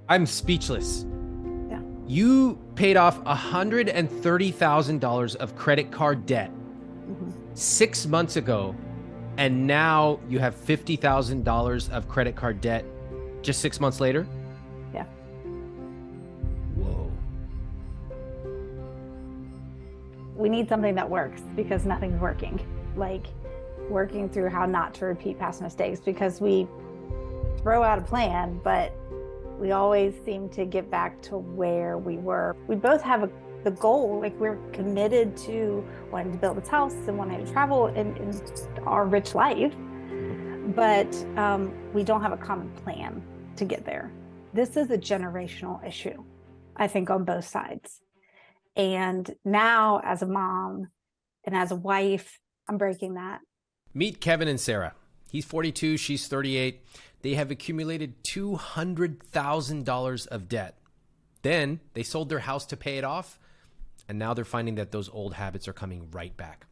I'm speechless. Yeah. You paid off $130,000 of credit card debt 6 months ago, and now you have $50,000 of credit card debt just 6 months later? Yeah. Whoa. We need something that works because nothing's working. Like working through how not to repeat past mistakes, because we throw out a plan, but we always seem to get back to where we were. We both have the goal, like we're committed to wanting to build this house and wanting to travel in our rich life, but we don't have a common plan to get there. This is a generational issue, I think, on both sides. And now as a mom and as a wife, I'm breaking that. Meet Kevin and Sarah. He's 42, she's 38. They have accumulated $200,000 of debt. Then they sold their house to pay it off, and now they're finding that those old habits are coming right back.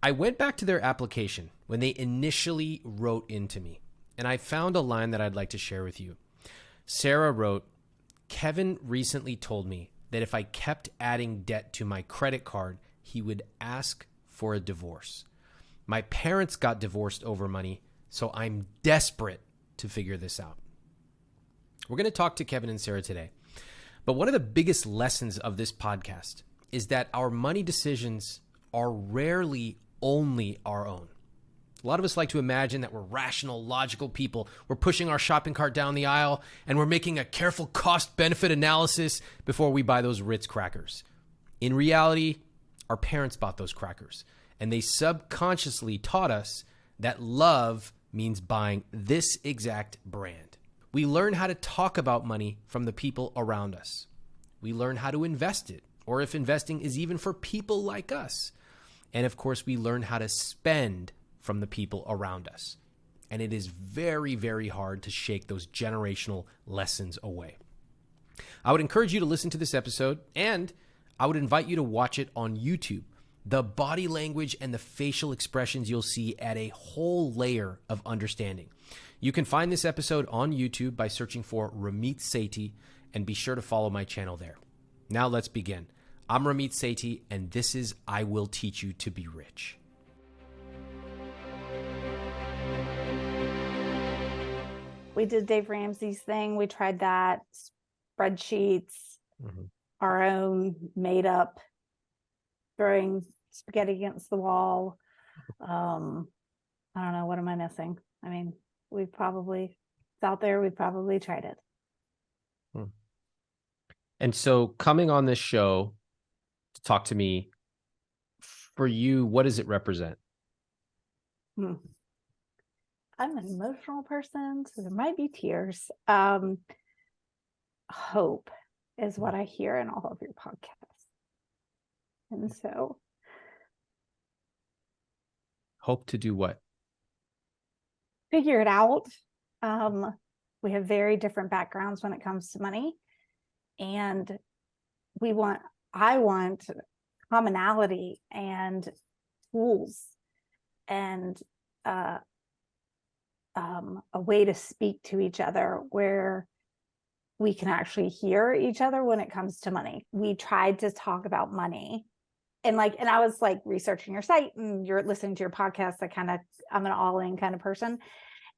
I went back to their application when they initially wrote into me, and I found a line that I'd like to share with you. Sarah wrote, "Kevin recently told me that if I kept adding debt to my credit card, he would ask for a divorce. My parents got divorced over money, so I'm desperate to figure this out." We're going to talk to Kevin and Sarah today. But one of the biggest lessons of this podcast is that our money decisions are rarely only our own. A lot of us like to imagine that we're rational, logical people. We're pushing our shopping cart down the aisle, and we're making a careful cost-benefit analysis before we buy those Ritz crackers. In reality, our parents bought those crackers, and they subconsciously taught us that love means buying this exact brand. We learn how to talk about money from the people around us. We learn how to invest it, or if investing is even for people like us. And of course, we learn how to spend from the people around us. And it is very, very hard to shake those generational lessons away. I would encourage you to listen to this episode, and I would invite you to watch it on YouTube. The body language and the facial expressions you'll see add a whole layer of understanding. You can find this episode on YouTube by searching for Ramit Sethi, and be sure to follow my channel there. Now let's begin. I'm Ramit Sethi, and this is I Will Teach You to Be Rich. We did Dave Ramsey's thing. We tried that, spreadsheets, our own made up, throwing spaghetti against the wall. I don't know. What am I missing? I mean, it's out there. We've probably tried it. And so coming on this show to talk to me, for you, what does it represent? I'm an emotional person, so there might be tears. Hope is what I hear in all of your podcasts. And so. Hope to do what? Figure it out. We have very different backgrounds when it comes to money. And I want commonality and tools and a way to speak to each other where we can actually hear each other when it comes to money. We tried to talk about money, and I was like researching your site, and you're listening to your podcast. I'm an all-in kind of person.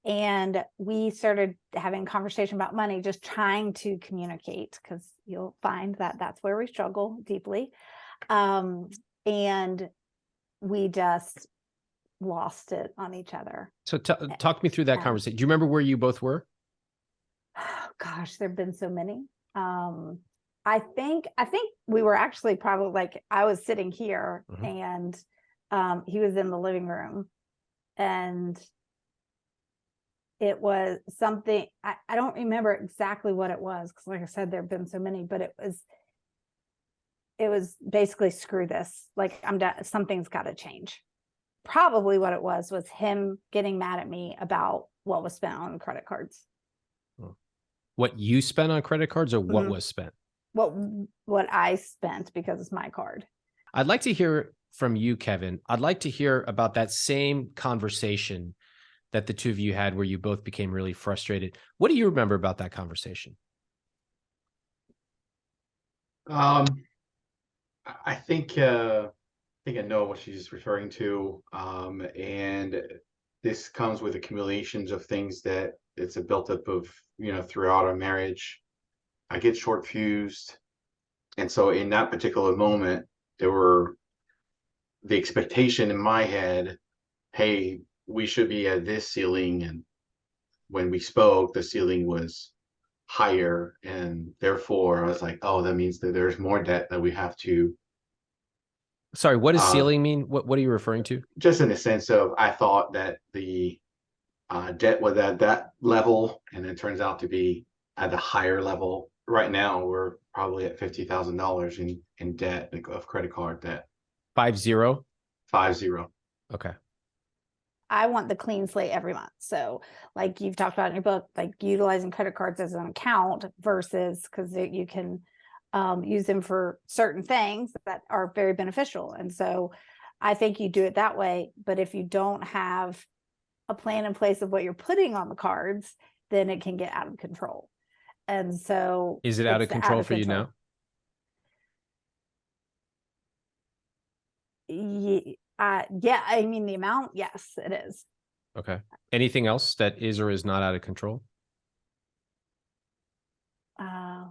And we started having a conversation about money, just trying to communicate, because you'll find that that's where we struggle deeply. And we just lost it on each other. So talk me through that conversation. Do you remember where you both were? Oh, gosh, there've been so many. I think we were actually probably, like, I was sitting here and he was in the living room, and it was something, I don't remember exactly what it was, because like I said, there have been so many, but it was basically, screw this. Like, I'm done. Something's got to change. Probably what it was him getting mad at me about what was spent on credit cards. What you spent on credit cards, or what was spent? What I spent, because it's my card. I'd like to hear from you, Kevin. I'd like to hear about that same conversation that the two of you had where you both became really frustrated. What do you remember about that conversation? Um, I think I know what she's referring to. And this comes with accumulations of things that it's a built up of, throughout our marriage. I get short fused. And so in that particular moment, there were the expectation in my head, hey, we should be at this ceiling. And when we spoke, the ceiling was higher. And therefore I was like, oh, that means that there's more debt that we have to Sorry, what does uh, ceiling mean? What are you referring to? just in the sense of I thought that the debt was at that level, and it turns out to be at a higher level. Right now, we're probably at $50,000 in debt of credit card debt. 50? 50. Okay. I want the clean slate every month. So, like you've talked about in your book, like utilizing credit cards as an account versus because you can use them for certain things that are very beneficial. And so, I think you do it that way. But if you don't have a plan in place of what you're putting on the cards, then it can get out of control. And so, Is it out of it's the control for you now? Yeah, I mean the amount, yes, it is. Okay. Anything else that is or is not out of control?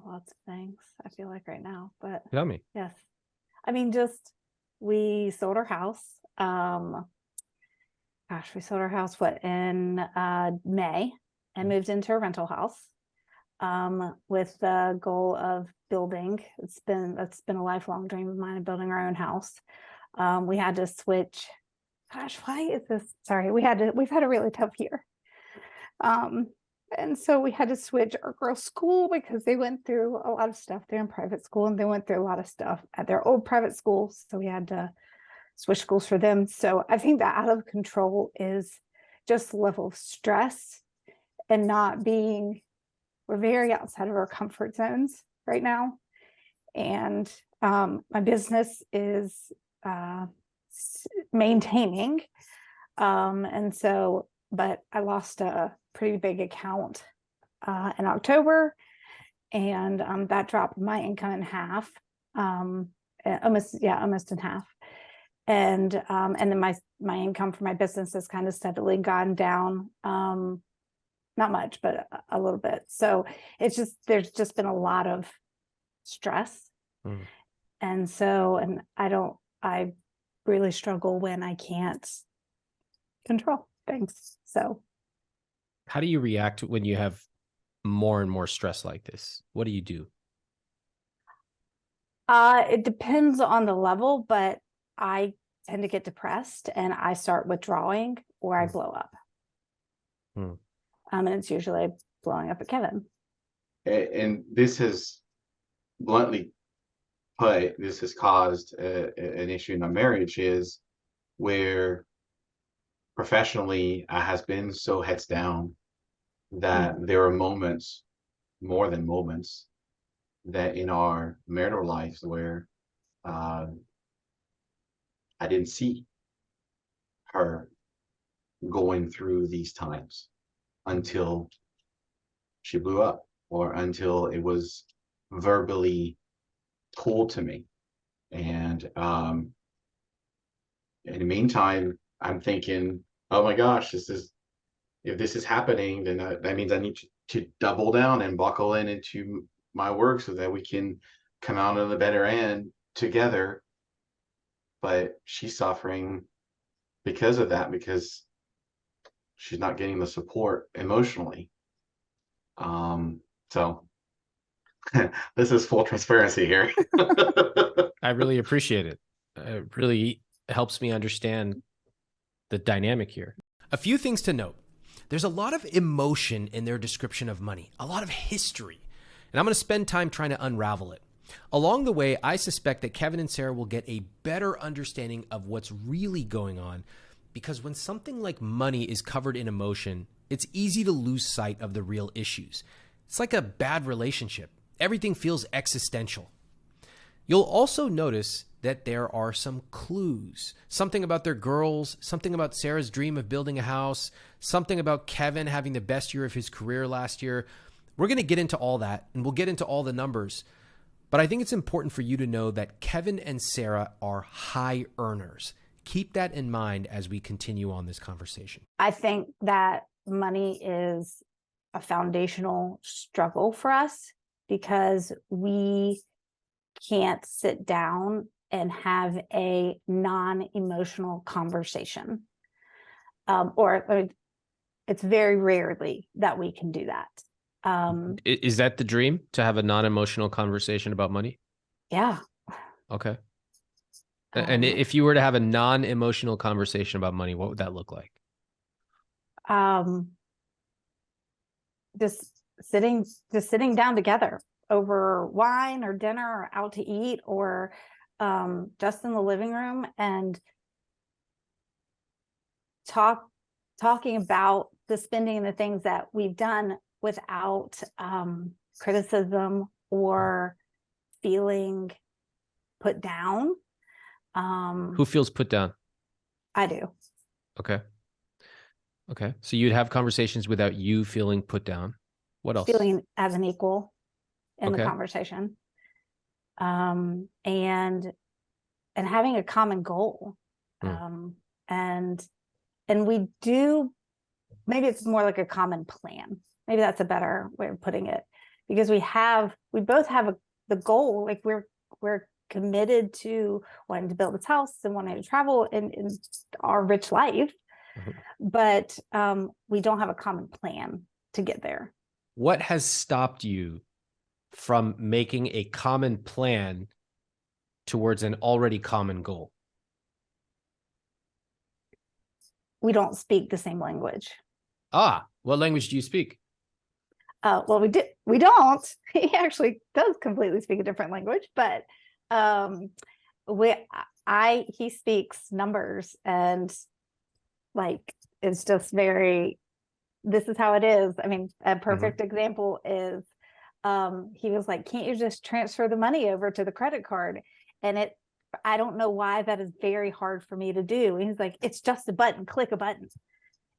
Lots of things I feel like right now, but Tell me. yes. I mean, just we sold our house. We sold our house in May and moved into a rental house with the goal of building. That's been a lifelong dream of mine, of building our own house. We had to switch. Gosh, why is this? Sorry, we've had a really tough year. And so we had to switch our girls' school because they went through a lot of stuff. They're in private school and they went through a lot of stuff at their old private school. So we had to switch schools for them. So I think that out of control is just the level of stress and we're very outside of our comfort zones right now. And my business is maintaining. But I lost a pretty big account in October, and that dropped my income in half, almost in half. And then my income for my business has kind of steadily gone down, not much, but a little bit. So there's just been a lot of stress. And I really struggle when I can't control things. So how do you react when you have more and more stress like this? What do you do? It depends on the level, but I tend to get depressed and I start withdrawing or I blow up. And it's usually blowing up at Kevin. And this has bluntly put, this has caused an issue in our marriage, is where professionally I has been so heads down that there are moments, more than moments, that in our marital lives where I didn't see her going through these times until she blew up, or until it was verbally told to me. And in the meantime, I'm thinking, oh my gosh, if this is happening, then that means I need to double down and buckle into my work so that we can come out on the better end together. But she's suffering because of that, because she's not getting the support emotionally. So this is full transparency here. I really appreciate it. It really helps me understand the dynamic here. A few things to note. There's a lot of emotion in their description of money, a lot of history, and I'm going to spend time trying to unravel it. Along the way, I suspect that Kevin and Sarah will get a better understanding of what's really going on, because when something like money is covered in emotion, it's easy to lose sight of the real issues. It's like a bad relationship. Everything feels existential. You'll also notice that there are some clues. Something about their girls, something about Sarah's dream of building a house, something about Kevin having the best year of his career last year. We're going to get into all that, and we'll get into all the numbers. But I think it's important for you to know that Kevin and Sarah are high earners. Keep that in mind as we continue on this conversation. I think that money is a foundational struggle for us because we can't sit down and have a non-emotional conversation. It's very rarely that we can do that. Is that the dream, to have a non-emotional conversation about money? Yeah. Okay. And if you were to have a non-emotional conversation about money, what would that look like? Just sitting down together over wine or dinner or out to eat or just in the living room and talking about the spending and the things that we've done without criticism or feeling put down. Who feels put down? I do. Okay. So you'd have conversations without you feeling put down. What else? Feeling as an equal in Okay. the conversation. And having a common goal. And we do, maybe it's more like a common plan. Maybe that's a better way of putting it, because we both have the goal. Like we're committed to wanting to build this house and wanting to travel in our rich life, but we don't have a common plan to get there. What has stopped you from making a common plan towards an already common goal? We don't speak the same language. What language do you speak? Well, we don't. He actually does completely speak a different language, but he speaks numbers, and like it's just very, this is how it is. I mean, a perfect example is he was like, can't you just transfer the money over to the credit card? And I don't know why that is very hard for me to do. And he's like, it's just a button, click a button.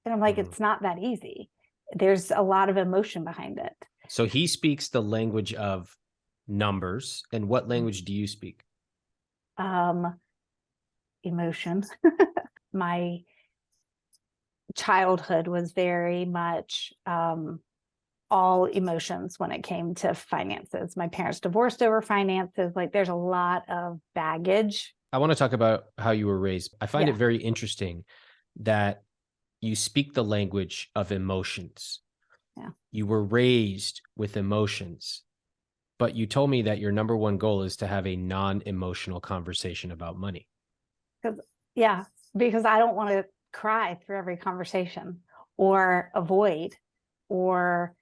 And I'm like, it's not that easy. There's a lot of emotion behind it. So he speaks the language of numbers. And what language do you speak? Emotion. My childhood was very much all emotions when it came to finances. My parents divorced over finances. Like there's a lot of baggage. I want to talk about how you were raised. I find it very interesting that you speak the language of emotions. Yeah. You were raised with emotions, but you told me that your number one goal is to have a non-emotional conversation about money. Because I don't want to cry through every conversation or avoid or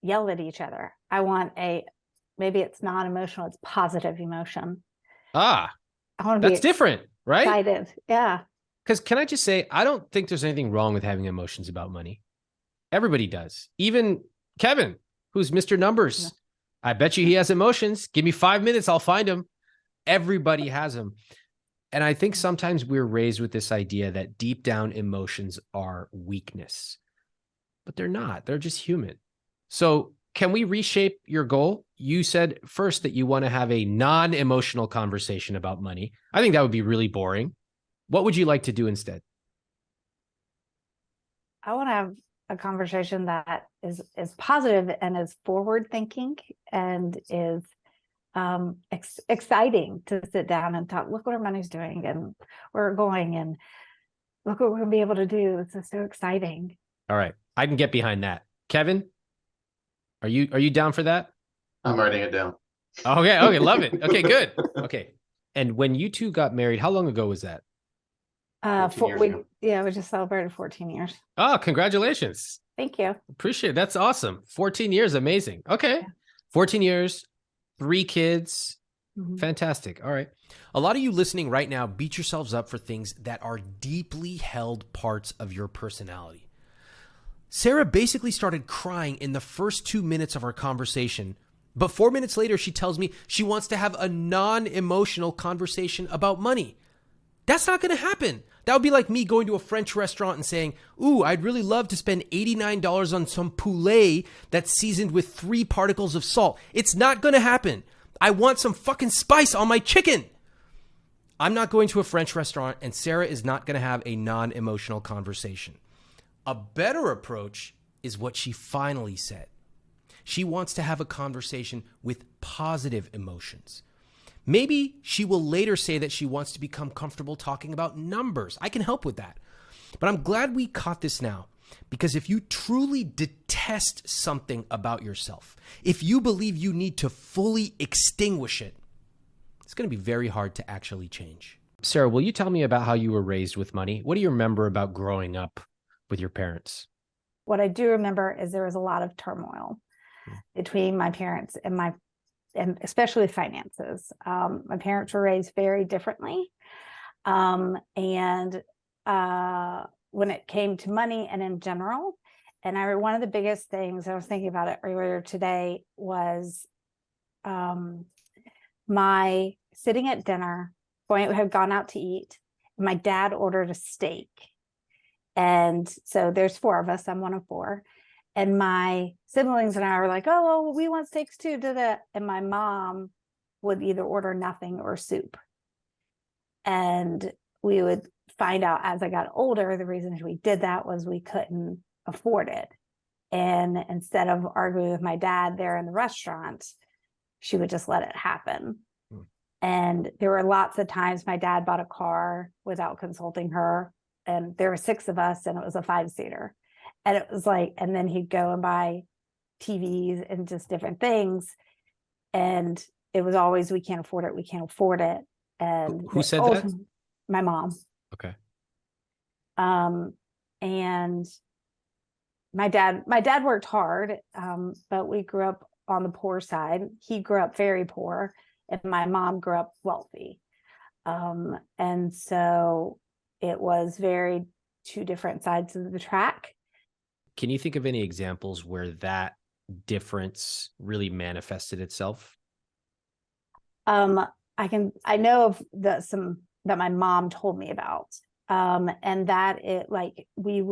yell at each other. I want maybe it's not emotional, it's positive emotion. I want to that's different, right? Excited. Yeah. Because can I just say, I don't think there's anything wrong with having emotions about money. Everybody does. Even Kevin, who's Mr. Numbers. Yeah. I bet you he has emotions. Give me 5 minutes, I'll find him. Everybody has them. And I think sometimes we're raised with this idea that deep down emotions are weakness, but they're not. They're just human. So can we reshape your goal? You said first that you want to have a non-emotional conversation about money. I think that would be really boring. What would you like to do instead? I want to have a conversation that is positive and is forward thinking and is exciting to sit down and talk. Look what our money's doing and where we're going, and look what we're going to be able to do. It's just so exciting. All right, I can get behind that. Kevin, are you down for that? I'm writing it down. Okay, love it. Okay, good. Okay, and when you two got married, how long ago was that? We just celebrated 14 years. Oh, congratulations. Thank you. Appreciate it. That's awesome. 14 years. Amazing. Okay. 14 years, 3 kids. Fantastic. All right. A lot of you listening right now beat yourselves up for things that are deeply held parts of your personality. Sarah basically started crying in the first 2 minutes of our conversation, but 4 minutes later, she tells me she wants to have a non-emotional conversation about money. That's not going to happen. That would be like me going to a French restaurant and saying, ooh, I'd really love to spend $89 on some poulet that's seasoned with 3 particles of salt. It's not going to happen. I want some fucking spice on my chicken. I'm not going to a French restaurant, and Sarah is not going to have a non-emotional conversation. A better approach is what she finally said. She wants to have a conversation with positive emotions. Maybe she will later say that she wants to become comfortable talking about numbers. I can help with that. But I'm glad we caught this now, because if you truly detest something about yourself, if you believe you need to fully extinguish it, it's going to be very hard to actually change. Sarah, will you tell me about how you were raised with money? What do you remember about growing up with your parents? What I do remember is there was a lot of turmoil between my parents and especially finances. My parents were raised very differently. And when it came to money and in general, and one of the biggest things, I was thinking about it earlier today, was my sitting at dinner, had gone out to eat. My dad ordered a steak. And so there's 4 of us. I'm one of 4. And my siblings and I were like, oh, well, we want steaks too. And my mom would either order nothing or soup. And we would find out as I got older, the reason we did that was we couldn't afford it. And instead of arguing with my dad there in the restaurant, she would just let it happen. And there were lots of times my dad bought a car without consulting her. And there were 6 of us, and it was a 5-seater. And it was like, and then he'd go and buy TVs and just different things. And it was always, we can't afford it. We can't afford it. And who said that? My mom. Okay. And my dad worked hard, but we grew up on the poor side. He grew up very poor, and my mom grew up wealthy. And so it was very 2 different sides of the track. Can you think of any examples where that difference really manifested itself? I know of some that my mom told me about. And that they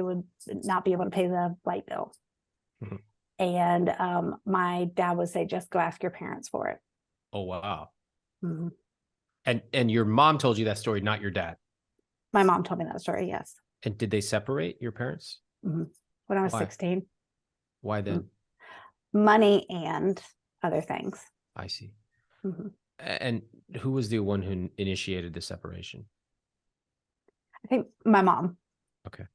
would not be able to pay the light bill. Mm-hmm. And my dad would say, just go ask your parents for it. Oh, wow. Mm-hmm. And your mom told you that story, not your dad? My mom told me that story, yes. And did they separate, your parents? Mm-hmm. When I was 16. Why then? Money and other things. I see. Mm-hmm. And who was the one who initiated the separation? I think my mom. Okay.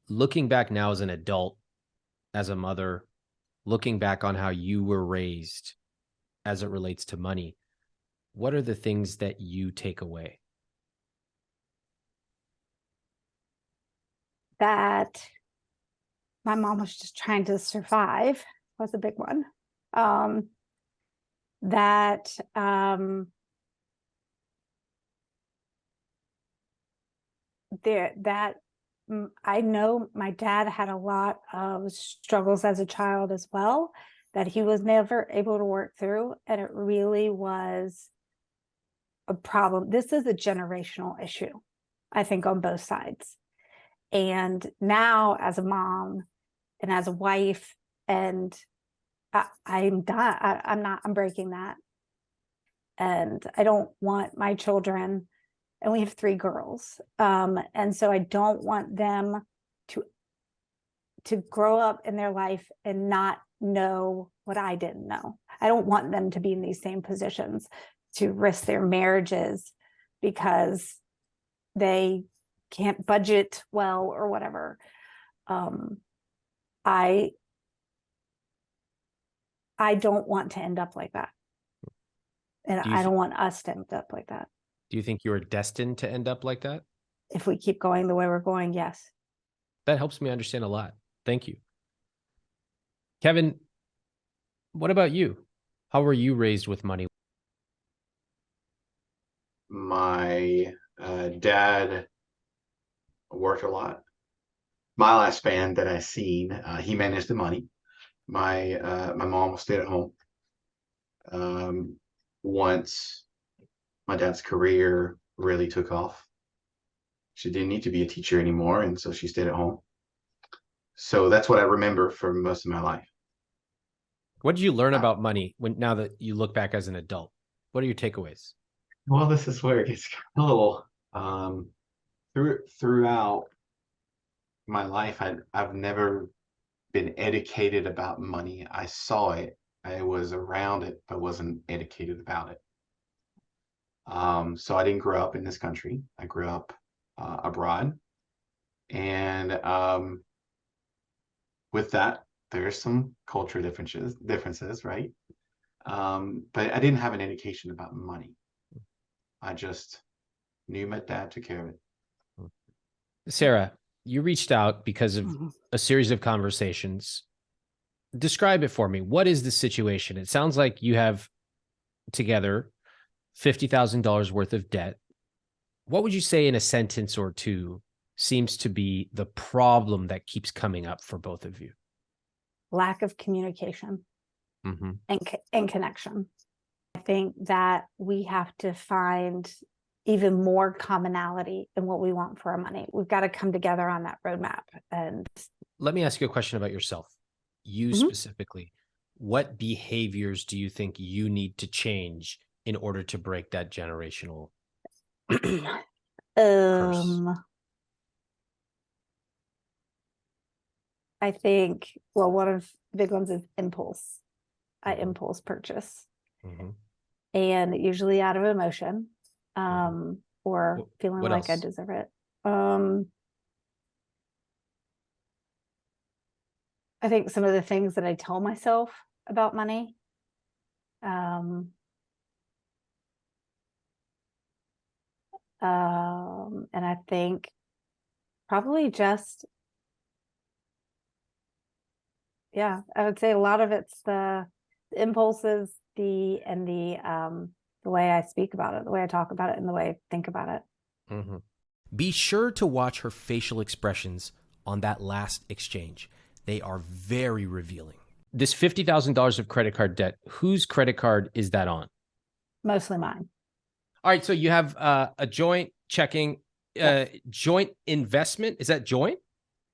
Looking back now as an adult, as a mother, looking back on how you were raised as it relates to money, what are the things that you take away? That my mom was just trying to survive was a big one. That I know my dad had a lot of struggles as a child as well, that he was never able to work through, and it really was a problem. This is a generational issue, I think, on both sides. And now as a mom and as a wife, and I'm done. I'm breaking that. And I don't want my children, and we have 3 girls. And so I don't want them to grow up in their life and not know what I didn't know. I don't want them to be in these same positions, to risk their marriages because they can't budget well or whatever. I don't want to end up like that. And I don't want us to end up like that. Do you think you are destined to end up like that? If we keep going the way we're going, yes. That helps me understand a lot. Thank you. Kevin, what about you? How were you raised with money? My dad worked a lot. My last band that I seen, he managed the money. My mom stayed at home. Once my dad's career really took off, she didn't need to be a teacher anymore, and so she stayed at home. So that's what I remember for most of my life. What did you learn Uh, about money now that you look back as an adult? What are your takeaways? well, this is where it gets a little throughout my life. I've never been educated about money. I saw it. I was around it. I wasn't educated about it. So I didn't grow up in this country. I grew up abroad, and with that, there's some culture differences, right? But I didn't have an education about money. I just knew my dad took care of it. Sarah, you reached out because of Mhm. a series of conversations. Describe it for me. What is the situation? It sounds like you have together $50,000 worth of debt. What would you say in a sentence or two seems to be the problem that keeps coming up for both of you? Lack of communication Mm-hmm. and connection. I think that we have to find even more commonality in what we want for our money. We've got to come together on that roadmap. And Let me ask you a question about yourself. You Mhm. specifically, what behaviors do you think you need to change in order to break that generational curse? I think, well, one of the big ones is impulse. I Mhm. impulse purchase, Mm-hmm. and usually out of emotion, or feeling What like I else? deserve it. I think some of the things that I tell myself about money, um, and I think probably just, yeah, I would say a lot of it's the impulses, the way I speak about it, the way I talk about it, and the way I think about it. Mm-hmm. Be sure to watch her facial expressions on that last exchange. They are very revealing. This $50,000 of credit card debt, whose credit card is that on? Mostly mine. All right, so you have a joint checking, Yes, joint investment. Is that joint?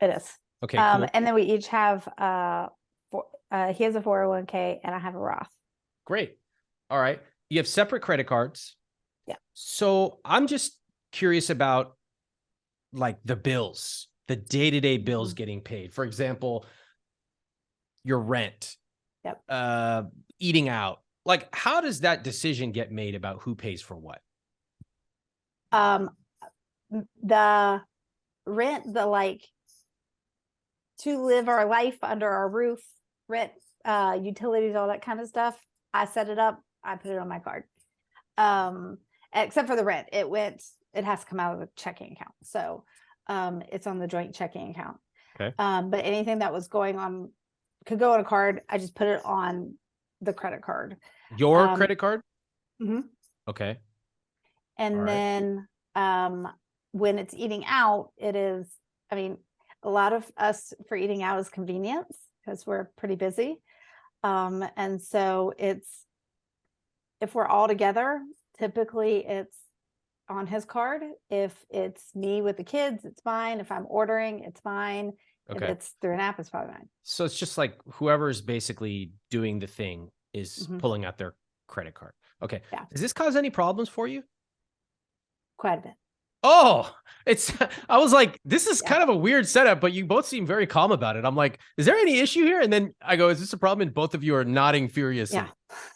it is. Okay, cool. And then we each have he has a 401k and I have a Roth. Great. All right. You have separate credit cards. Yeah. So I'm just curious about like the bills, the day-to-day bills Mhm. getting paid. For example, your rent, Yep. eating out. Like, how does that decision get made about who pays for what? Um, the rent, to live our life under our roof, rent, utilities, all that kind of stuff. I set it up. I put it on my card. Except for the rent, it has to come out of the checking account. So, it's on the joint checking account. Okay. But anything that was going on could go on a card. I just put it on the credit card. Your credit card? Mhm. Okay. And All right. then when it's eating out, I mean, a lot of us for eating out is convenience because we're pretty busy. And so if we're all together, typically it's on his card. If it's me with the kids, it's mine. If I'm ordering, it's mine. If Okay. it's through an app, it's probably mine. So it's just like whoever's basically doing the thing is Mhm. pulling out their credit card. Okay. Yeah. Does this cause any problems for you? Quite a bit. Oh, I was like, this is Yeah. kind of a weird setup, but you both seem very calm about it. I'm like, is there any issue here? And then I go, is this a problem? And both of you are nodding furiously. Yeah.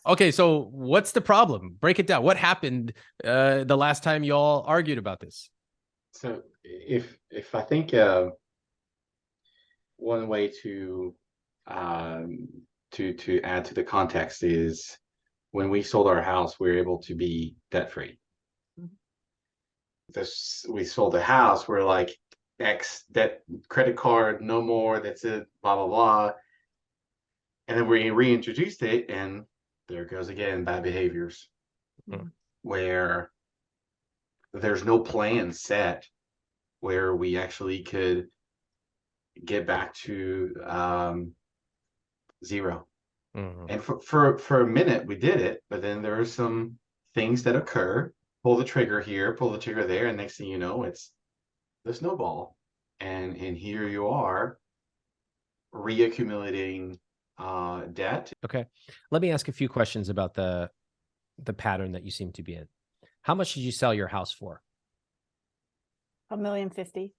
Okay, so what's the problem? Break it down. What happened the last time you all argued about this? So if I think one way um, to add to the context is when we sold our house, we were able to be debt free. Mhm. This we sold the house, we're like X debt credit card, no more. That's it. Blah blah blah. And then we reintroduced it, and there goes again bad behaviors, Hmm. where there's no plan set where we actually could get back to zero. Mhm. And for a minute we did it, but then there are some things that occur. Pull the trigger here, pull the trigger there, and next thing you know, it's the snowball. And here you are reaccumulating debt. Okay. Let me ask a few questions about the pattern that you seem to be in. How much did you sell your house for? $1,050,000.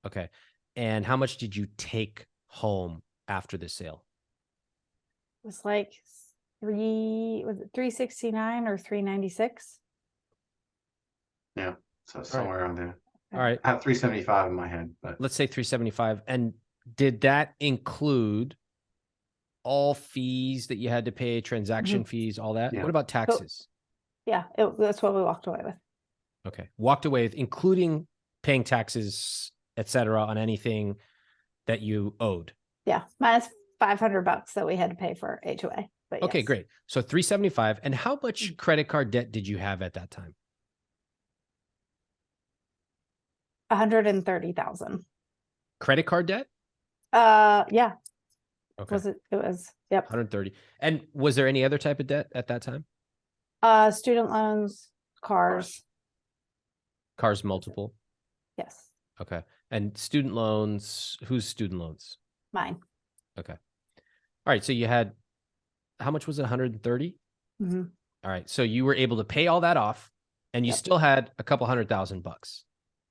Okay. And how much did you take home after the sale? It was like was it 369 or 396? Yeah, so somewhere around there. All right. I have 375 in my head, but Let's say 375. And did that include all fees that you had to pay, transaction fees, all that? Yeah. What about taxes? Yeah, that's what we walked away with. Okay. Walked away with, including paying taxes, etc., on anything that you owed. Yeah, minus $500 that we had to pay for HOA. But Okay, yes. great. So 375. And how much credit card debt did you have at that time? 130,000. Credit card debt? Yeah. Okay. It was, yep. 130. And was there any other type of debt at that time? Student loans, cars. Cars multiple? Yes. Okay. And student loans, whose student loans? Mine. Okay. All right. So you had, how much was it? 130? Mm-hmm. All right. So you were able to pay all that off and you still had a couple $100,000.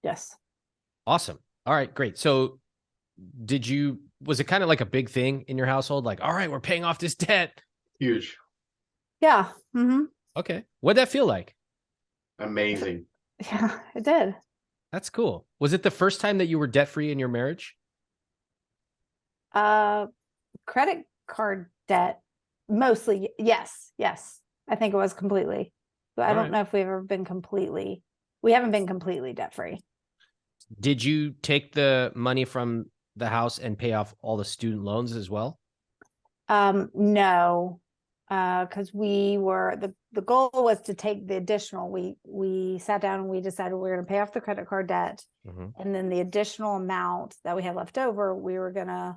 Yes. Awesome. All right, great. So was it kind of like a big thing in your household? Like, all right, we're paying off this debt. huge, Yeah. Mm-hmm. Okay. What'd that feel like? amazing. Yeah, it did. That's cool. Was it the first time that you were debt-free in your marriage? Credit card debt, mostly. Yes. Yes. I think it was completely. But I don't know if we haven't been completely debt free. Did you take the money from the house and pay off all the student loans as well? No, because the goal was to take the additional. We sat down and we decided we were going to pay off the credit card debt, and then the additional amount that we had left over, we were going to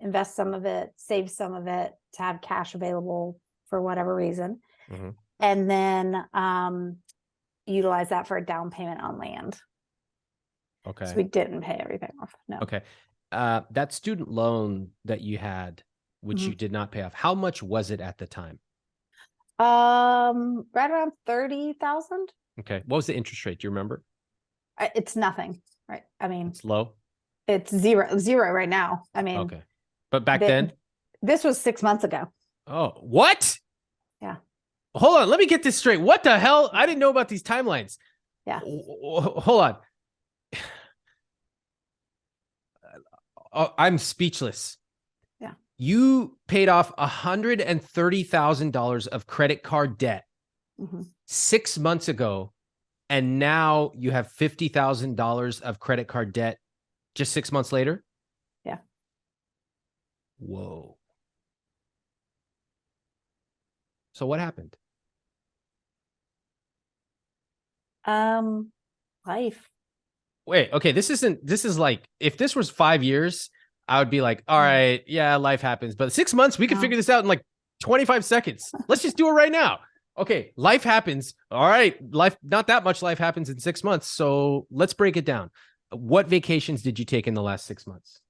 invest some of it, save some of it to have cash available for whatever reason, and then utilize that for a down payment on land. Okay. So we didn't pay everything off. No. Okay. That student loan that you had, which you did not pay off, how much was it at the time? Right around 30,000. Okay. What was the interest rate? Do you remember? It's nothing, right? I mean, It's low. it's zero right now. I mean, okay. But back then, this was 6 months ago. Oh, what? Yeah. Hold on. Let me get this straight. What the hell? I didn't know about these timelines. Yeah. Hold on. I'm speechless. Yeah. You paid off $130,000 of credit card debt 6 months ago, and now you have $50,000 of credit card debt just 6 months later? Yeah. Whoa. So what happened? Life. Wait, okay, this is like, if this was 5 years, I would be like, all right, yeah, life happens. But 6 months, we can figure this out in like 25 seconds. Let's just do it right now. Okay, life happens. All right, not that much life happens in 6 months. So let's break it down. What vacations did you take in the last 6 months?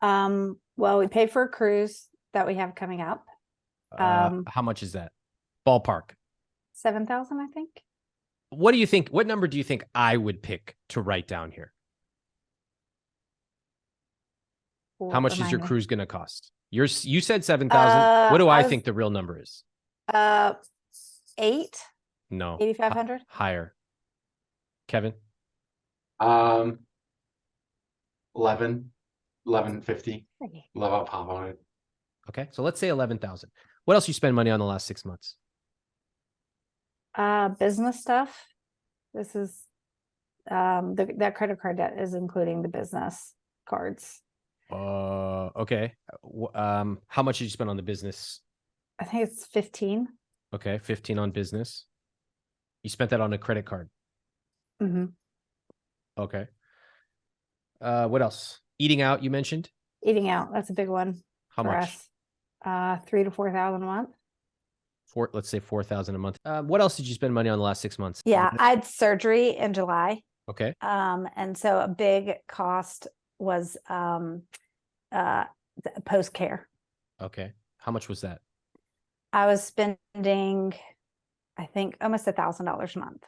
Well, we paid for a cruise that we have coming up. How much is that? Ballpark. 7,000, I think. What do you think? What number do you think I would pick to write down here? How much is your cruise going to cost? You said 7,000. What do I think the real number is? 8. No. 8,500. Higher. Kevin? 1150. Love out pop on it. Okay, so let's say 11,000. What else you spend money on the last 6 months? Business stuff. This is that credit card debt is including the business cards. Okay. How much did you spend on the business? I think it's 15. Okay, 15 on business. You spent that on a credit card. Okay. What else? Eating out, you mentioned? Eating out, that's a big one. How much? Us. 3,000 to 4,000 a month. Let's say 4,000 a month. What else did you spend money on the last 6 months? Yeah, I had surgery in July. Okay. And so a big cost was post care. Okay. How much was that? I was spending, I think, almost $1,000 a month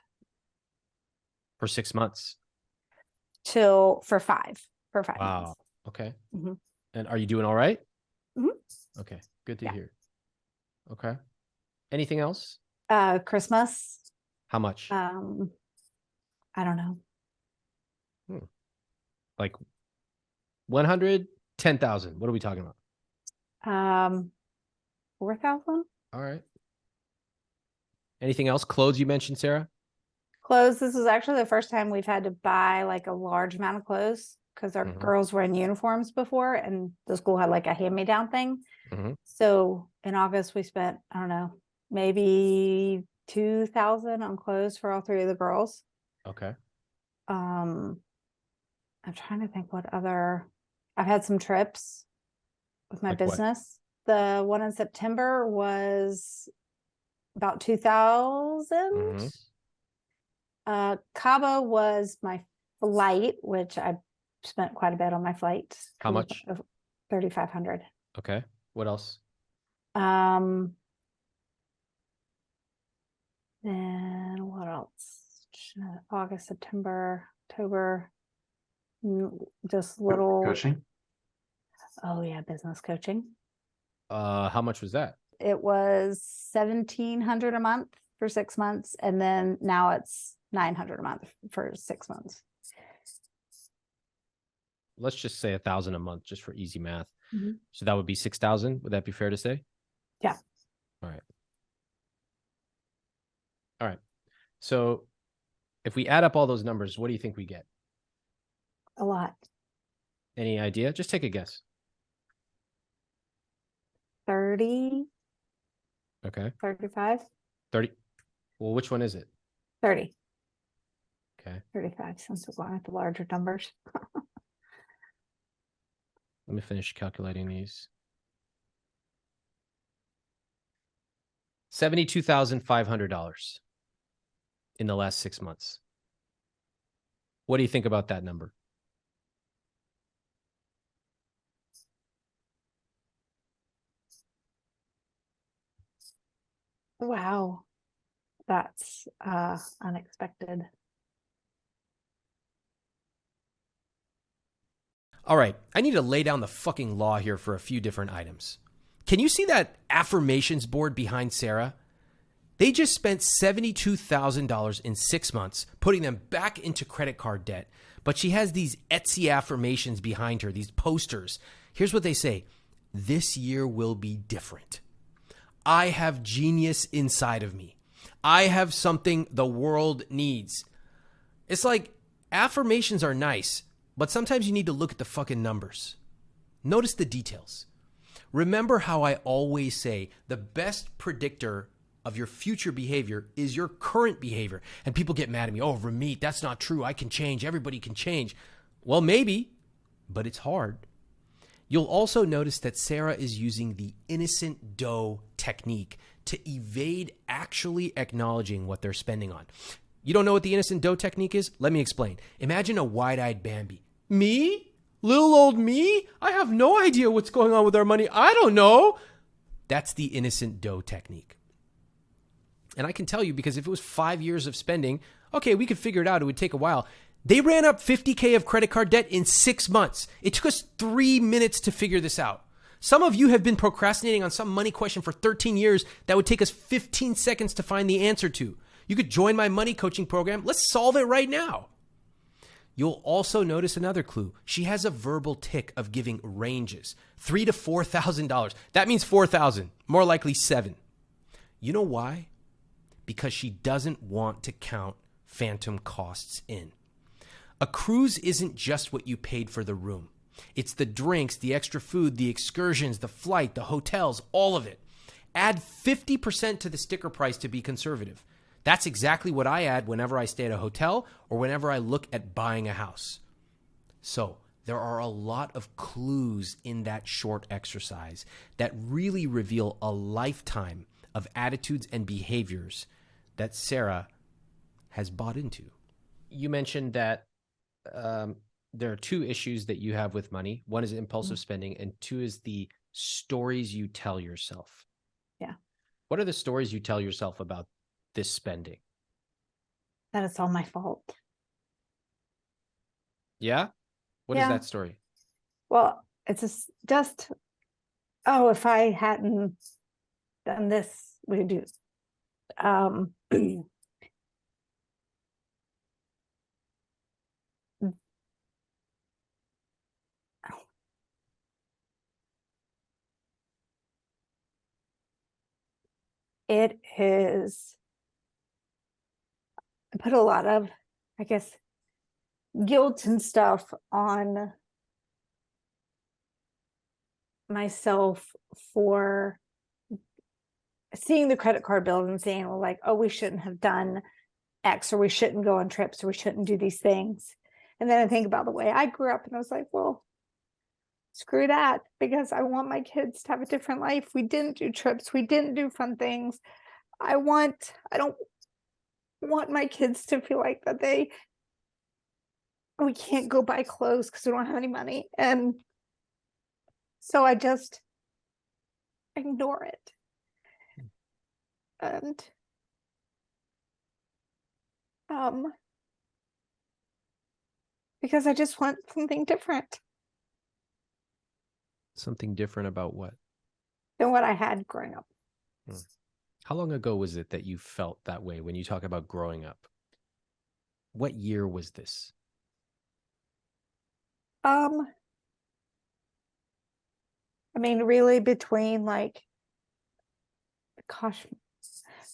For 6 months? for 5 Wow. months. Okay. hmm And are you doing all right? hmm Okay. Good to Yeah. hear. Okay. Anything else? Christmas, How much? I don't know. Like 100, 10,000. What are we talking about? 4,000. All right. Anything else? Clothes you mentioned, Sarah? Clothes. This is actually the first time we've had to buy like a large amount of clothes because our Mhm. girls were in uniforms before, and the school had like a hand-me-down thing. Mm-hmm. So in August we spent, I don't know, maybe 2,000 on clothes for all 3 of the girls. Okay. I'm trying to think what other. I've had some trips with my Like what? business. The one in September was about 2,000. Mm-hmm. Cabo was my flight, which I spent quite a bit on my flight. How much? 3,500. Okay. What else? Um, then what else? August, September, October, just little. Coaching? Oh yeah, business coaching. How much was that? It was 1,700 a month for 6 months, and then now it's 900 a month for 6 months. Let's just say 1,000 a month, just for easy math. Mhm. So that would be 6,000. Would that be fair to say? Yeah. All right. All right. So if we add up all those numbers, what do you think we get? A lot. Any idea? Just take a guess. 30, Okay. 35, 30. Well, which one is it? 30, Okay. 35, since we're going with the larger numbers. Let me finish calculating these. $72,500 in the last 6 months. What do you think about that number? Wow. That's unexpected. All right, I need to lay down the fucking law here for a few different items. Can you see that affirmations board behind Sarah? They just spent $72,000 in 6 months, putting them back into credit card debt. But she has these Etsy affirmations behind her, these posters. Here's what they say: this year will be different. I have genius inside of me. I have something the world needs. It's like affirmations are nice, but sometimes you need to look at the fucking numbers. Notice the details. Remember how I always say the best predictor of your future behavior is your current behavior. And people get mad at me. Oh, Ramit, that's not true. I can change. Everybody can change. Well, maybe, but it's hard. You'll also notice that Sarah is using the innocent dough technique to evade actually acknowledging what they're spending on. You don't know what the innocent dough technique is? Let me explain. Imagine a wide-eyed Bambi. Me? Little old me? I have no idea what's going on with our money. I don't know. That's the innocent dough technique. And I can tell you, because if it was 5 years of spending, okay, we could figure it out. It would take a while. They ran up $50K of credit card debt in 6 months. It took us 3 minutes to figure this out. Some of you have been procrastinating on some money question for 13 years that would take us 15 seconds to find the answer to. You could join my money coaching program. Let's solve it right now. You'll also notice another clue. She has a verbal tick of giving ranges. $3,000 to $4,000. That means 4,000, more likely 7. You know why? Because she doesn't want to count phantom costs in. A cruise isn't just what you paid for the room. It's the drinks, the extra food, the excursions, the flight, the hotels, all of it. Add 50% to the sticker price to be conservative. That's exactly what I add whenever I stay at a hotel or whenever I look at buying a house. So there are a lot of clues in that short exercise that really reveal a lifetime of attitudes and behaviors that Sarah has bought into. You mentioned that there are 2 issues that you have with money. One is impulsive spending, and 2 is the stories you tell yourself. Yeah. What are the stories you tell yourself about this spending? That it's all my fault. Yeah? What is Yeah. that story? Well, it's just, oh, if I hadn't done this, we would do. It is, I put a lot of, I guess, guilt and stuff on myself for seeing the credit card bill and saying, well, like, oh, we shouldn't have done X, or we shouldn't go on trips, or we shouldn't do these things. And then I think about the way I grew up, and I was like, well, screw that, because I want my kids to have a different life. We didn't do trips, we didn't do fun things. I don't want my kids to feel like that we can't go buy clothes because we don't have any money. And so I just ignore it. And because I just want something different Something different about what? than what I had growing up. How long ago was it that you felt that way when you talk about growing up? What year was this? I mean, really between like, gosh, from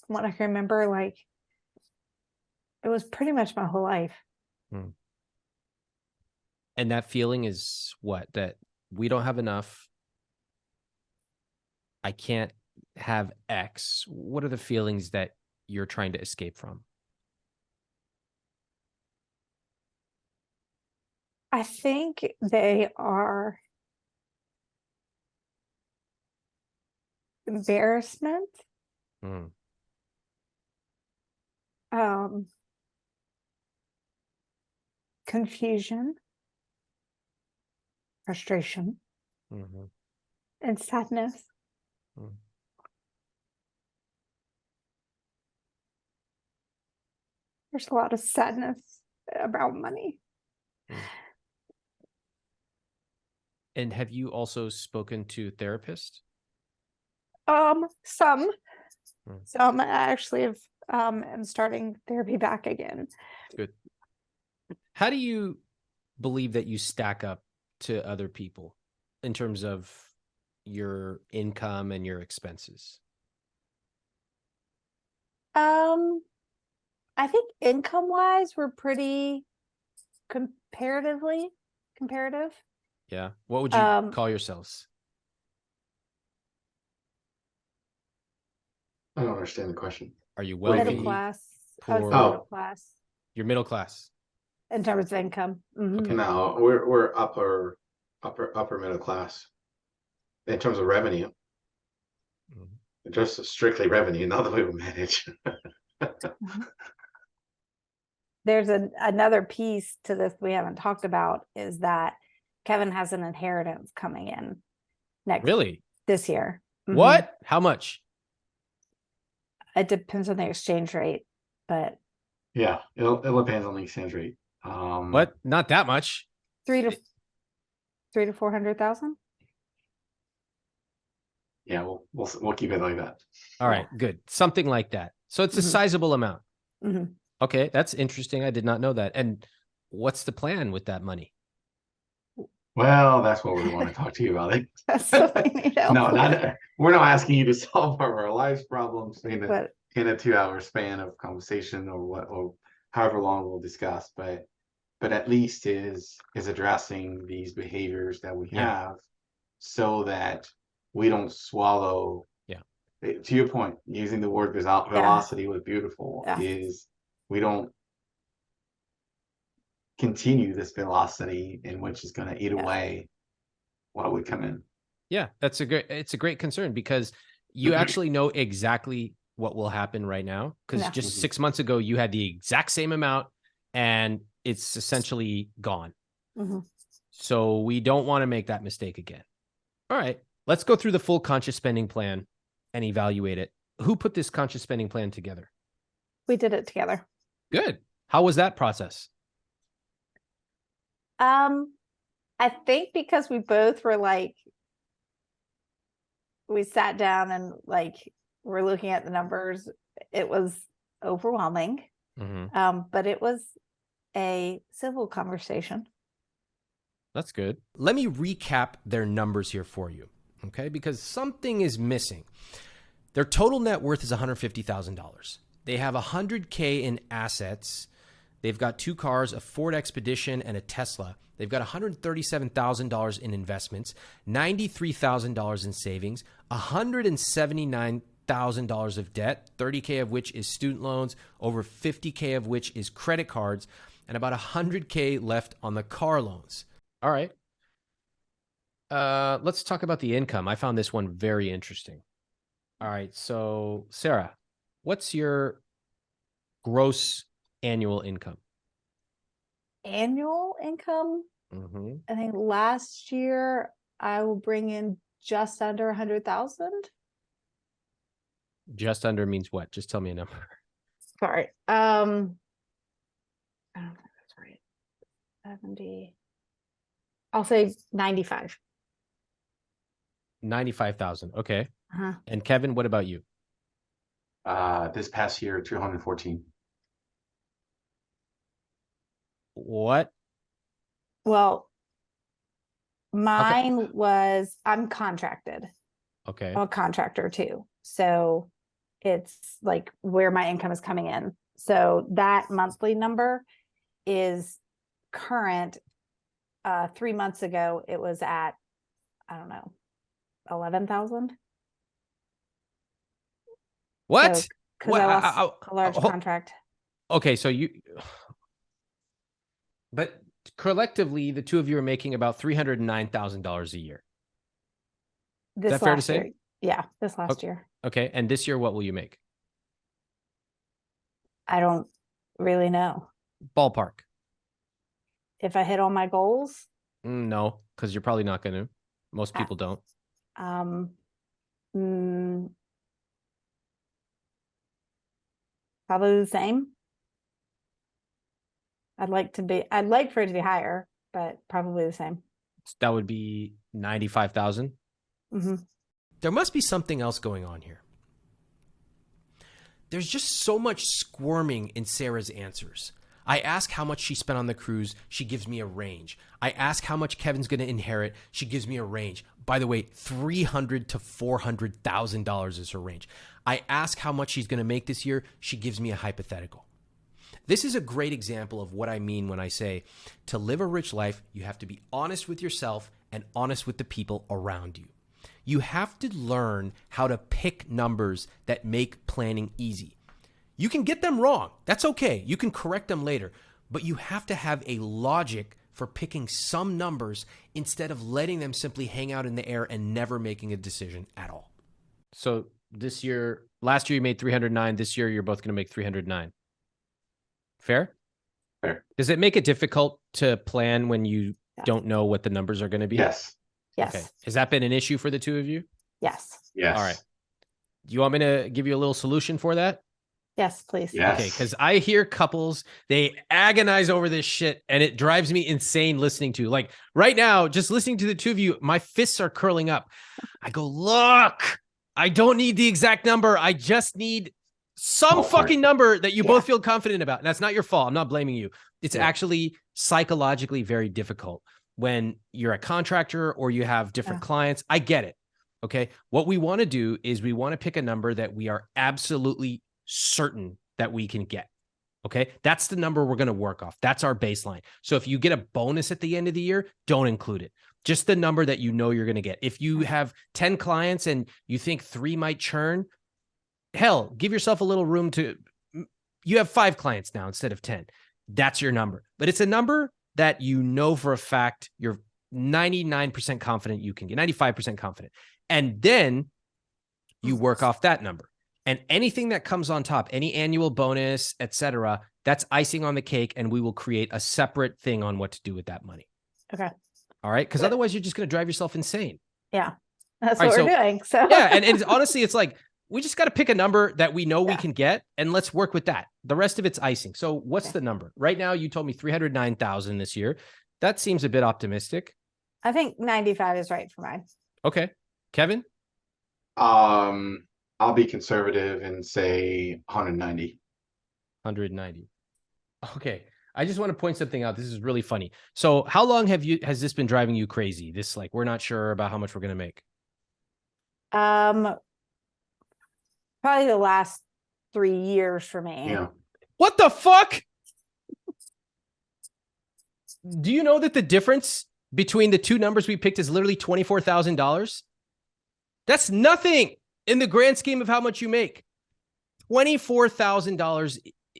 what I can remember, like it was pretty much my whole life. And that feeling is what? That we don't have enough. I can't have X. What are the feelings that you're trying to escape from? I think they are embarrassment, confusion, frustration, and sadness. There's a lot of sadness about money. And have you also spoken to therapists? Some I actually have am starting therapy back again. Good. How do you believe that you stack up to other people in terms of your income and your expenses? I think income wise, we're pretty comparative. Yeah. What would you call yourselves? I don't understand the question. Are you What do you wealthy? Middle class. Poor? I would say middle class You're middle class. in terms of income. Okay. No, we're upper middle class in terms of revenue. Just strictly revenue, not the way we manage. There's another piece to this we haven't talked about, is that Kevin has an inheritance coming in this year. What? How much? It depends on the exchange rate, but Yeah, it depends on the exchange rate. What? Not that much. 300 to 400,000. Yeah, we'll keep it like that. All right, good. Something like that. So it's a sizable amount. Okay, that's interesting. I did not know that. And what's the plan with that money? Well, that's what we want to talk to you about. That's what we need help with. We're not asking you to solve our life's problems in But a 2-hour span of conversation or however long we'll discuss, but at least is addressing these behaviors that we have so that we don't swallow. To your point, using the word velocity was beautiful. Is we don't continue this velocity in which is going to eat away what would come in. Yeah, it's a great concern, because you actually know exactly what will happen right now, because just 6 months ago you had the exact same amount and it's essentially gone. So we don't want to make that mistake again. All right. Let's go through the full conscious spending plan and evaluate it. Who put this conscious spending plan together? We did it together. Good. How was that process? I think because we both were like, we sat down and like we're looking at the numbers. It was overwhelming. But it was a civil conversation. That's good. Let me recap their numbers here for you, okay? Because something is missing. Their total net worth is $150,000. They have $100K in assets. They've got 2 cars, a Ford Expedition and a Tesla. They've got $137,000 in investments, $93,000 in savings, $179,000 of debt, $30K of which is student loans, over $50K of which is credit cards, and about $100K left on the car loans. All right. Let's talk about the income. I found this one very interesting. All right. So, Sarah, what's your gross annual income? Annual income? Mm-hmm. I think last year I will bring in just under 100,000. Just under means what? Just tell me a number. Sorry. I don't think that's right. 70. I'll say 95. 95,000. Okay. Uh-huh. And Kevin, what about you? This past year, 214. What? Well, mine was, I'm contracted. Okay. I'm a contractor too. So it's like where my income is coming in. So that monthly number is current. 3 months ago, it was at, I don't know, 11,000. What? So, because I lost a large contract. Okay, so but collectively, the two of you are making about $309,000 a year. This Is that fair to last say? year. Yeah, this last year. Okay, and this year, what will you make? I don't really know. Ballpark. If I hit all my goals, No, because you're probably not going to. Most people don't. Probably the same. I'd like for it to be higher, but probably the same. That would be 95,000. Mm-hmm. There must be something else going on here. There's just so much squirming in Sarah's answers. I ask how much she spent on the cruise. She gives me a range. I ask how much Kevin's going to inherit. She gives me a range. By the way, $300,000 to $400,000 is her range. I ask how much she's going to make this year. She gives me a hypothetical. This is a great example of what I mean when I say to live a rich life, you have to be honest with yourself and honest with the people around you. You have to learn how to pick numbers that make planning easy. You can get them wrong. That's okay. You can correct them later. But you have to have a logic for picking some numbers instead of letting them simply hang out in the air and never making a decision at all. So last year you made 309. This year you're both going to make 309. Fair? Fair. Does it make it difficult to plan when you don't know what the numbers are going to be? Yes. Yes. Okay. Has that been an issue for the two of you? Yes. Yes. All right. Do you want me to give you a little solution for that? Yes, please. Yes. Okay, because I hear couples, they agonize over this shit, and it drives me insane listening to. Like right now, just listening to the two of you, my fists are curling up. I go, look, I don't need the exact number. I just need some fucking number that you both feel confident about. And that's not your fault. I'm not blaming you. It's actually psychologically very difficult when you're a contractor or you have different clients. I get it. Okay. What we want to do is we want to pick a number that we are absolutely certain that we can get. Okay. That's the number we're going to work off. That's our baseline. So if you get a bonus at the end of the year, don't include it. Just the number that you know you're going to get. If you have 10 clients and you think 3 might churn, hell, give yourself a little room you have 5 clients now instead of 10. That's your number. But it's a number that you know for a fact you're 99% confident you can get, 95% confident. And then you work off that number. And anything that comes on top, any annual bonus, etc., that's icing on the cake, and we will create a separate thing on what to do with that money. Okay. All right? Because otherwise you're just going to drive yourself insane. Yeah. That's All what right, we're doing. So yeah, and it's honestly, it's like we just got to pick a number that we know we can get, and let's work with that. The rest of it's icing. So what's Okay. the number right now? You told me 309,000 this year. That seems a bit optimistic. I think 95 is right for mine. Okay, Kevin. I'll be conservative and say 190. 190. Okay. I just want to point something out. This is really funny. So how long has this been driving you crazy? This, like, we're not sure about how much we're going to make. Probably the last 3 years for me. Yeah. What the fuck? Do you know that the difference between the two numbers we picked is literally $24,000? That's nothing in the grand scheme of how much you make. $24,000.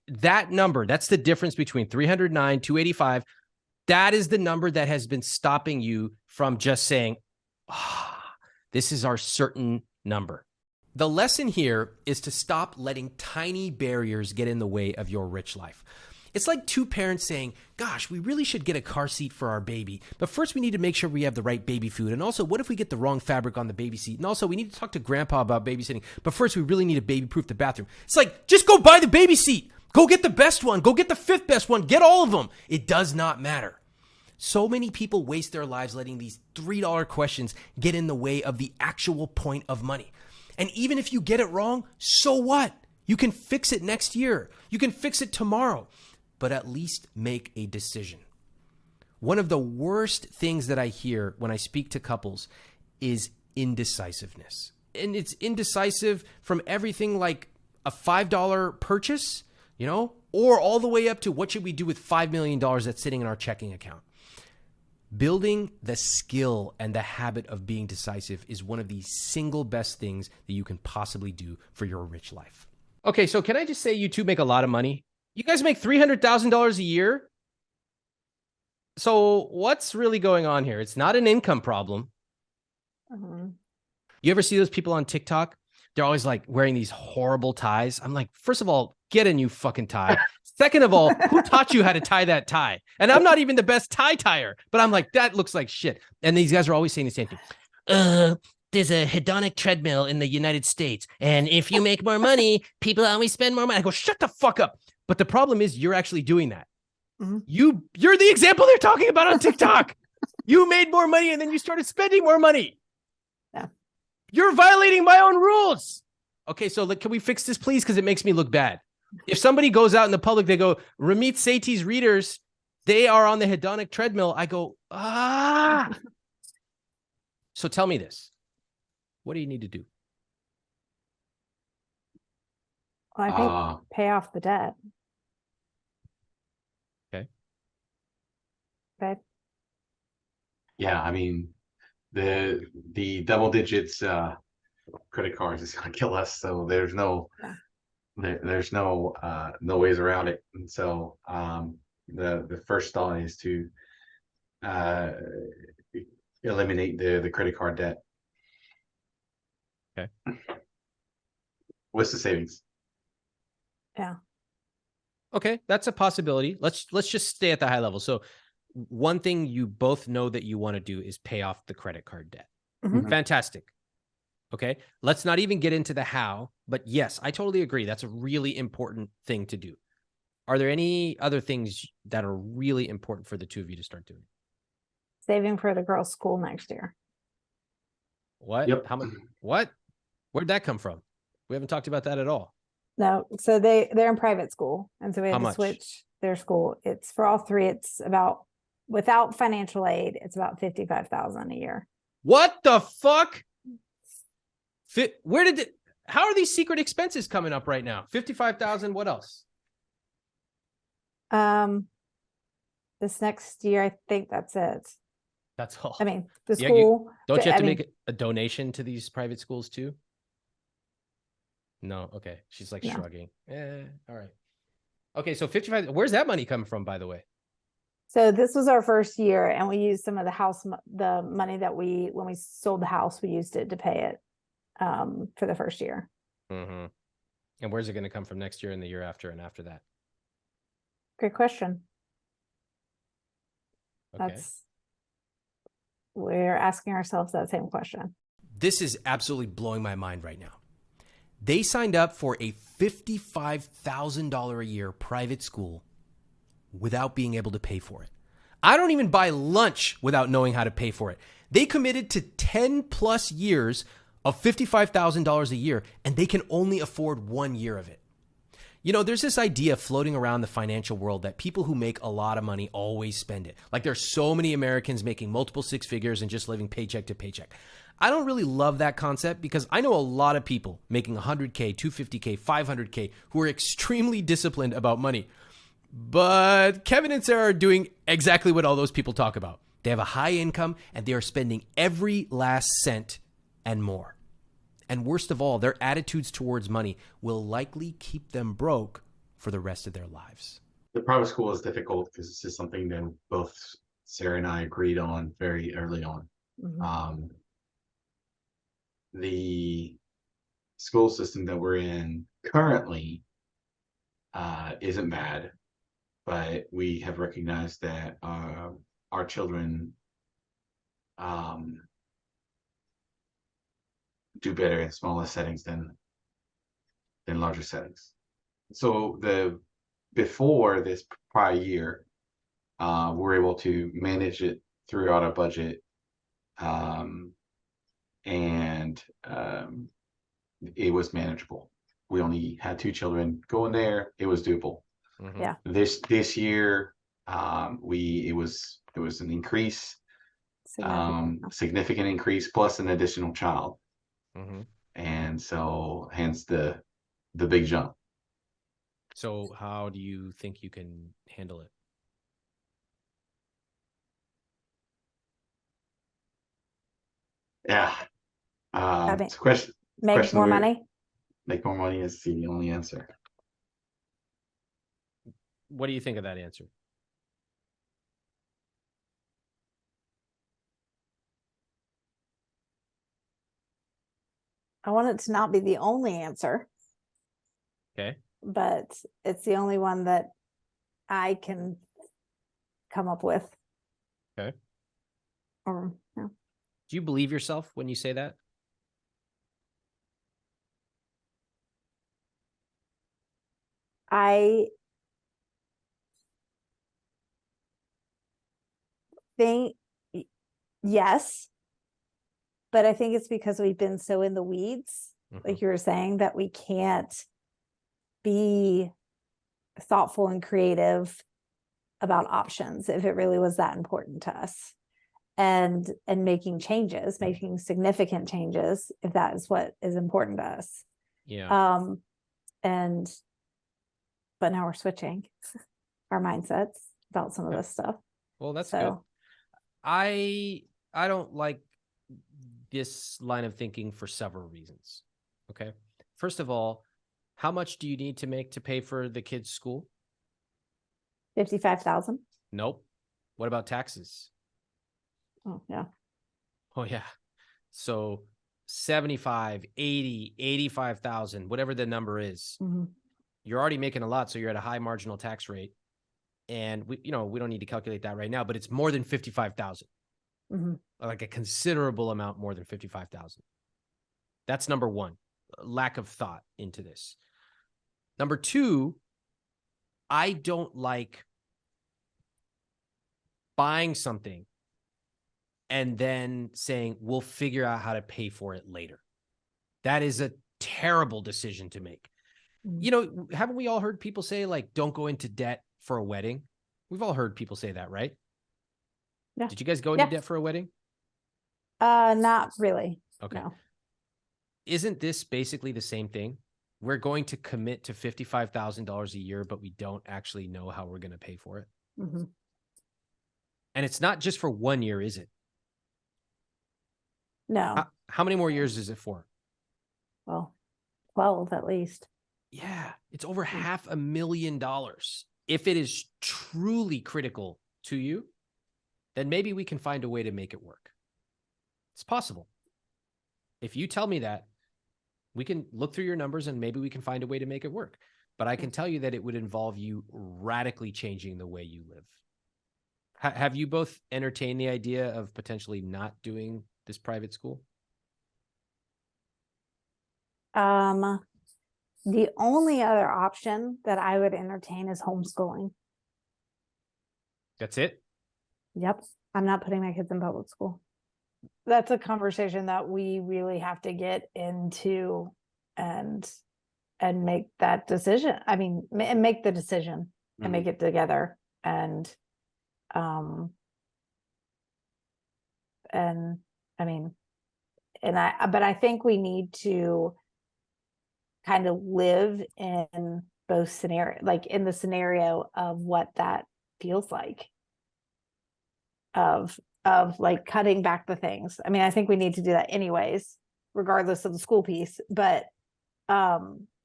That number, that's the difference between 309, 285. That is the number that has been stopping you from just saying, this is our certain number. The lesson here is to stop letting tiny barriers get in the way of your rich life. It's like two parents saying, gosh, we really should get a car seat for our baby. But first we need to make sure we have the right baby food. And also, what if we get the wrong fabric on the baby seat? And also, we need to talk to grandpa about babysitting. But first, we really need to baby-proof the bathroom. It's like, just go buy the baby seat. Go get the best one. Go get the fifth best one. Get all of them. It does not matter. So many people waste their lives letting these $3 questions get in the way of the actual point of money. And even if you get it wrong, so what? You can fix it next year. You can fix it tomorrow. But at least make a decision. One of the worst things that I hear when I speak to couples is indecisiveness. And it's indecisive from everything like a $5 purchase, or all the way up to what should we do with $5 million that's sitting in our checking account. Building the skill and the habit of being decisive is one of the single best things that you can possibly do for your rich life. Okay, so can I just say you two make a lot of money? You guys make $300,000 a year. So what's really going on here? It's not an income problem. You ever see those people on TikTok? They're always like wearing these horrible ties. I'm like, first of all, get a new fucking tie. Second of all, who taught you how to tie that tie? And I'm not even the best tie tire, but I'm like, that looks like shit. And these guys are always saying the same thing. There's a hedonic treadmill in the United States. And if you make more money, people always spend more money. I go, shut the fuck up. But the problem is you're actually doing that. Mm-hmm. You're the example they're talking about on TikTok. You made more money and then you started spending more money. Yeah. You're violating my own rules. Okay, so can we fix this, please? Because it makes me look bad. If somebody goes out in the public, they go, Ramit Sethi's readers, they are on the hedonic treadmill. I go, So tell me this. What do you need to do? Well, I think pay off the debt. Okay. Yeah, I mean, the double digits credit cards is gonna kill us. So there's no no ways around it. And so the first thought is to eliminate the credit card debt. Okay. What's the savings? Yeah. Okay, that's a possibility. Let's just stay at the high level. So one thing you both know that you want to do is pay off the credit card debt. Mm-hmm. Fantastic. Okay, let's not even get into the how, but yes, I totally agree. That's a really important thing to do. Are there any other things that are really important for the two of you to start doing? Saving for the girls' school next year. What? Yep. How much? What? Where'd that come from? We haven't talked about that at all. No, so they're in private school, and so we had to switch their school. It's for all three. It's about, without financial aid, it's about $55,000 a year. What the fuck? How are these secret expenses coming up right now? 55,000. What else? This next year, I think that's it. That's all. I mean, the school. Don't you have to make a donation to these private schools too? No. Okay. She's like shrugging. All right. Okay. So 55. Where's that money coming from, by the way? So this was our first year, and we used some of the money that when we sold the house, we used it to pay it for the first year. Mm-hmm. And where's it going to come from next year and the year after and after that? Great question. Okay. We're asking ourselves that same question. This is absolutely blowing my mind right now. They signed up for a $55,000 a year private school without being able to pay for it. I don't even buy lunch without knowing how to pay for it. They committed to 10 plus years of $55,000 a year, and they can only afford 1 year of it. You know, there's this idea floating around the financial world that people who make a lot of money always spend it. Like there's so many Americans making multiple six figures and just living paycheck to paycheck. I don't really love that concept because I know a lot of people making 100K, 250K, 500K who are extremely disciplined about money. But Kevin and Sarah are doing exactly what all those people talk about. They have a high income and they are spending every last cent and more. And worst of all, their attitudes towards money will likely keep them broke for the rest of their lives. The private school is difficult because this is something that both Sarah and I agreed on very early on. Mm-hmm. The school system that we're in currently isn't bad, but we have recognized that our children do better in smaller settings than larger settings. So before this prior year, we're able to manage it throughout our budget, and it was manageable. We only had 2 children going there. It was doable. Mm-hmm. Yeah. This year, it was an increase, significant increase plus an additional child. Mm-hmm. And so hence the big jump. So how do you think you can handle it? Yeah. I mean, It's a question. make more money. Make more money is the only answer. What do you think of that answer? I want it to not be the only answer, Okay. but it's the only one that I can come up with. Okay. Or no. Do you believe yourself when you say that? I think yes, but I think it's because we've been so in the weeds, like you were saying, that we can't be thoughtful and creative about options if it really was that important to us, and making changes, making significant changes if that is what is important to us. Yeah. But now we're switching our mindsets about some of this stuff. Well, that's good. I don't like this line of thinking for several reasons. Okay. First of all, how much do you need to make to pay for the kids' school? 55,000. Nope. What about taxes? Oh, yeah. Oh, yeah. So 75, 80, 85,000, whatever the number is. Mm-hmm. You're already making a lot, so you're at a high marginal tax rate. And we don't need to calculate that right now, but it's more than 55,000. Mm-hmm. Like a considerable amount more than 55,000. That's number one, lack of thought into this. Number two, I don't like buying something and then saying, we'll figure out how to pay for it later. That is a terrible decision to make. Mm-hmm. You know, haven't we all heard people say, like, don't go into debt for a wedding? We've all heard people say that, right? Yeah. Did you guys go into debt for a wedding? Not really. Okay. No. Isn't this basically the same thing? We're going to commit to $55,000 a year, but we don't actually know how we're going to pay for it. Mm-hmm. And it's not just for 1 year, is it? No. How many more years is it for? Well, 12 at least. Yeah, it's over $500,000. If it is truly critical to you, then maybe we can find a way to make it work. It's possible. If you tell me that, we can look through your numbers and maybe we can find a way to make it work. But I can tell you that it would involve you radically changing the way you live. Have you both entertained the idea of potentially not doing this private school? The only other option that I would entertain is homeschooling. That's it? Yep. I'm not putting my kids in public school. That's a conversation that we really have to get into and make that decision. I mean, and make the decision and make it together. And I mean, but I think we need to kind of live in both scenarios, like in the scenario of what that feels like, of like cutting back the things. I mean, I think we need to do that anyways, regardless of the school piece. But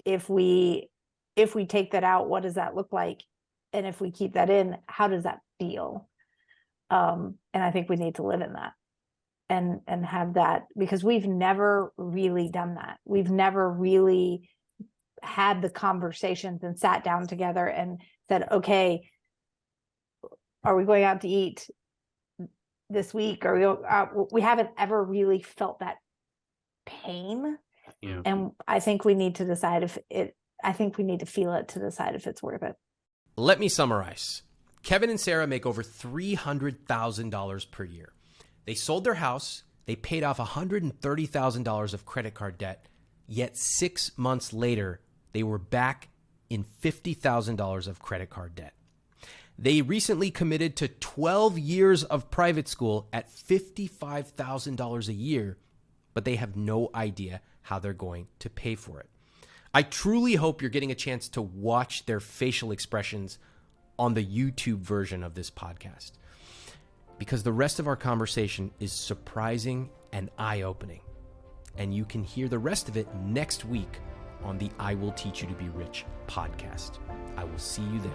if we take that out, what does that look like? And if we keep that in, how does that feel? And I think we need to live in that and have that, because we've never really done that. We've never really had the conversations and sat down together and said, okay, are we going out to eat this week? Or we haven't ever really felt that pain. Yeah. And I think we need to decide I think we need to feel it to decide if it's worth it. Let me summarize. Kevin and Sarah make over $300,000 per year. They sold their house, they paid off $130,000 of credit card debt, yet 6 months later, they were back in $50,000 of credit card debt. They recently committed to 12 years of private school at $55,000 a year, but they have no idea how they're going to pay for it. I truly hope you're getting a chance to watch their facial expressions on the YouTube version of this podcast, because the rest of our conversation is surprising and eye-opening. And you can hear the rest of it next week on the I Will Teach You to Be Rich podcast. I will see you then.